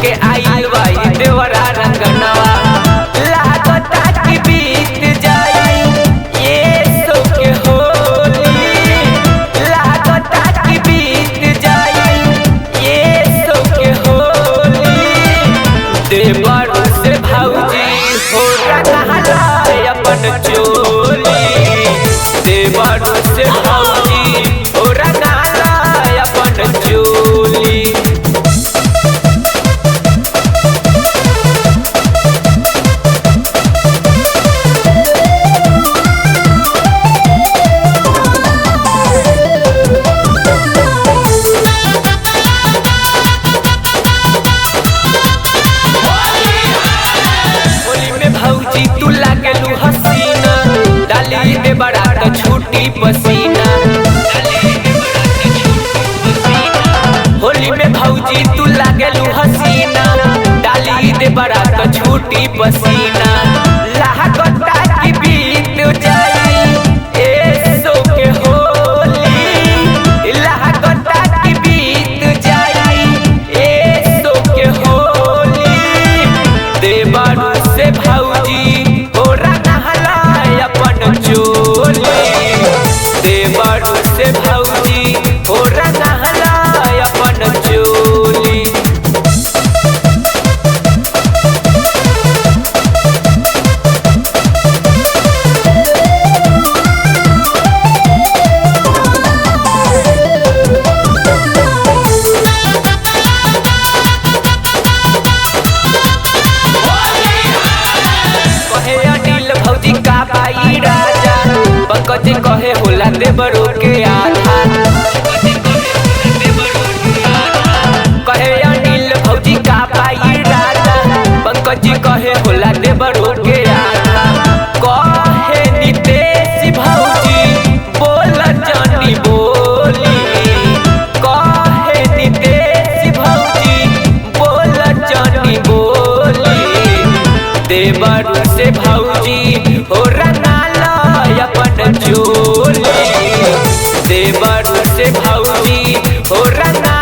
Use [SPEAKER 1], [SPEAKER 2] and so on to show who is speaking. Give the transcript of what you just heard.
[SPEAKER 1] के आइल बाई देवरा रंगनवा लागता कि बीत जाई ये सो के होली लागता कि बीत जाई ये सो के होली देवर से भौजी हो रंगला अपन चोली देवर से भौजी हो रंगला अपन चोली। तू लागलू हसीना डाली दे बड़ा तो छूटी पसीना होली में भौजी तू लागलू हसीना डाली दे बड़ा तो छूटी पसीना लागता कि बीत जाई ए सो के होली लागता कि बीत जाई ए सो के होली देवर से भौजी देवर से भौजी हो रंगला अपन चोली। कहे अनिल भौजी का बाई राजा पंकज कहे होला देवरो के आधा कहे अनिल भौजी का पाई राजा पंकज कहे होला देवरो के आधा कहे नितेश भौजी बोल जानी बोली कहे नितेश भौजी बोल जानी बोली देवर से भौजी हो रंगला अपन चोली देवर से भौजी हो रंगला